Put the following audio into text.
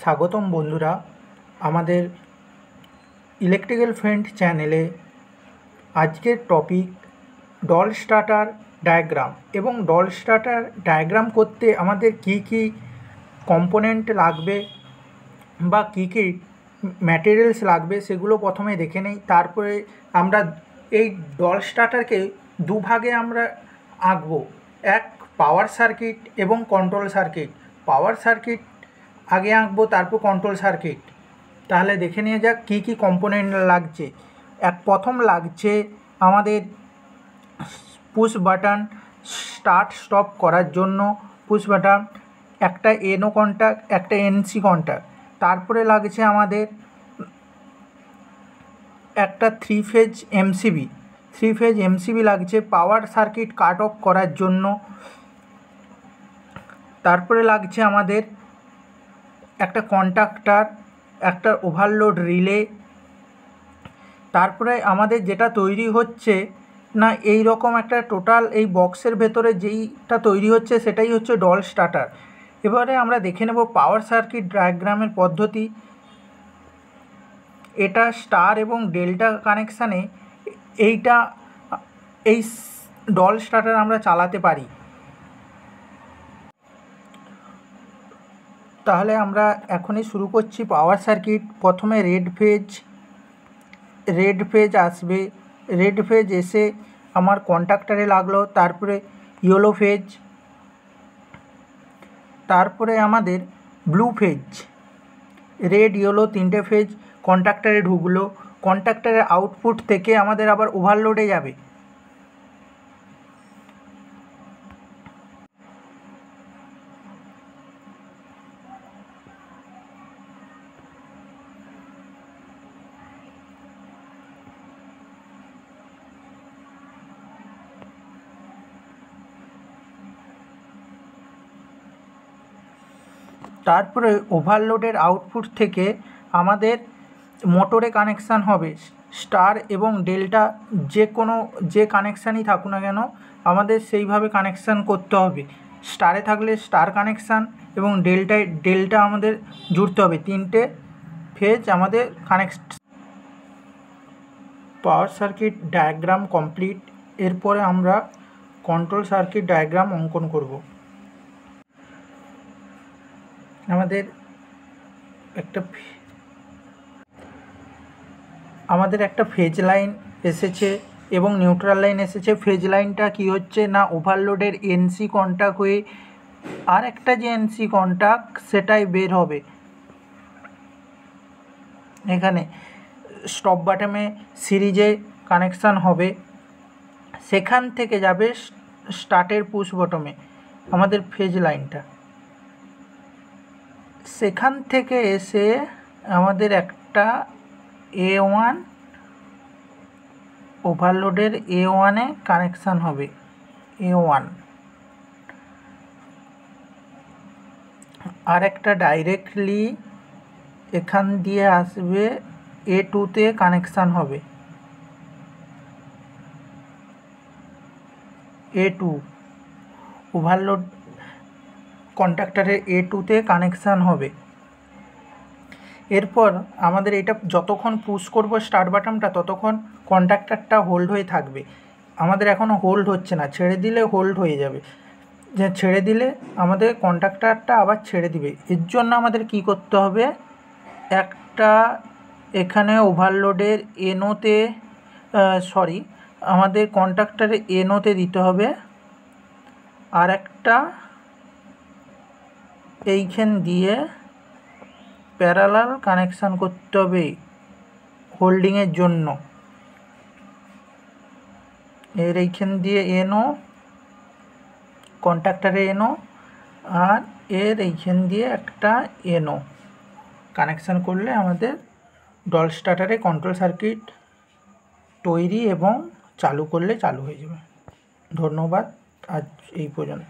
স্বাগতম বন্ধুরা আমাদের ইলেকট্রিক্যাল ফ্রেন্ড চ্যানেলে। আজকের টপিক ডল স্টার্টার ডায়াগ্রাম। এবং ডল স্টার্টার ডায়াগ্রাম করতে আমাদের কি কি কম্পোনেন্ট লাগবে বা কি কি ম্যাটেরিয়ালস লাগবে সেগুলো প্রথমে দেখে নেই। তারপরে আমরা এই ডল স্টার্টারকে দুভাগে আমরা আঁকবো, এক পাওয়ার সার্কিট এবং কন্ট্রোল সার্কিট। পাওয়ার সার্কিট আগে আঁকবো, তারপর কন্ট্রোল সার্কিট। তাহলে দেখে নিয়ে যাক কী কী কম্পোনেন্ট লাগছে। প্রথম লাগছে আমাদের পুশ বাটন, স্টার্ট স্টপ করার জন্য পুশ বাটন, একটা এনও কন্ট্যাক্ট, একটা এনসি কন্ট্যাক্ট। তারপরে লাগছে আমাদের একটা থ্রি ফেজ এমসিবি লাগছে পাওয়ার সার্কিট কাট অফ করার জন্য। তারপরে লাগছে আমাদের একটা কন্ট্যাক্টার, একটা ওভারলোড রিলে। তারপরে আমাদের যেটা তৈরি হচ্ছে না, এই রকম একটা টোটাল এই বক্সের ভেতরে যেইটা তৈরি হচ্ছে সেটাই হচ্ছে ডল স্টার্টার। এবারে আমরা দেখে নেব পাওয়ার সার্কিট ডায়াগ্রামের পদ্ধতি। এটা স্টার এবং ডেল্টা কানেকশানে এই ডল স্টার্টার আমরা চালাতে পারি। তাহলে আমরা এখনই শুরু করছি পাওয়ার সার্কিট। প্রথমে রেড ফেজ আসবে, রেড ফেজ এসে আমার কন্ট্যাক্টারে লাগলো। তারপরে ইয়েলো ফেজ, তারপরে আমাদের ব্লু ফেজ, রেড ইয়েলো তিনটে ফেজ কন্ট্যাক্টারে ঢুকলো। কন্ট্যাক্টারের আউটপুট থেকে আমাদের আবার ওভারলোডে যাবে। তারপরে ওভারলোডের আউটপুট থেকে আমাদের মোটরে কানেকশান হবে। স্টার এবং ডেল্টা যে কানেকশানই থাকুক না কেন আমাদের সেইভাবে কানেকশান করতে হবে। স্টারে থাকলে স্টার কানেকশান এবং ডেল্টা আমাদের জুড়তে হবে। তিনটে ফেজ আমাদের পাওয়ার সার্কিট ডায়াগ্রাম কমপ্লিট। এরপরে আমরা কন্ট্রোল সার্কিট ডায়াগ্রাম অঙ্কন করব। আমাদের একটা ফেজ লাইন এসেছে এবং নিউট্রাল লাইন এসেছে। ফেজ লাইনটা কি হচ্ছে না, ওভারলোডের এনসি কন্ট্যাক্ট হয়ে আর একটা যে এনসি কন্ট্যাক্ট সেটাই বের হবে। এখানে স্টপ বাটনে সিরিজে কানেকশান হবে, সেখান থেকে যাবে স্টার্টের পুশ বটমে আমাদের ফেজ লাইনটা। সেখান থেকে এসে আমাদের একটা A1 ওভারলোডের A1-এ কানেকশান হবে, A1। আর একটা ডাইরেক্টলি এখান দিয়ে আসবে A2-তে কানেকশান হবে, A2 ওভারলোড কন্ট্যাক্টারের A2-তে কানেকশান হবে। এরপর আমাদের এটা যতক্ষণ পুশ করব স্টার্ট বাটনটা ততক্ষণ কন্ট্যাক্টারটা হোল্ড হয়ে থাকবে। আমাদের এখনও হোল্ড হচ্ছে না, ছেড়ে দিলে হোল্ড হয়ে যাবে। যে ছেড়ে দিলে আমাদের কন্ট্যাক্টারটা আবার ছেড়ে দিবে। এর জন্য আমাদের কি করতে হবে, একটা এখানে ওভারলোডের এনোতে আমাদের কন্ট্যাক্টারে এনোতে দিতে হবে, আর একটা এইখান দিয়ে প্যারালাল কানেকশান করতে হবে হোল্ডিংয়ের জন্য। এর এইখান দিয়ে এনো, কন্ট্যাক্টারে এনো, আর এর এইখান দিয়ে একটা এনো কানেকশান করলে আমাদের ডল স্টার্টারে কন্ট্রোল সার্কিট তৈরি এবং চালু করলে চালু হয়ে যাবে। ধন্যবাদ, আজ এই পর্যন্ত।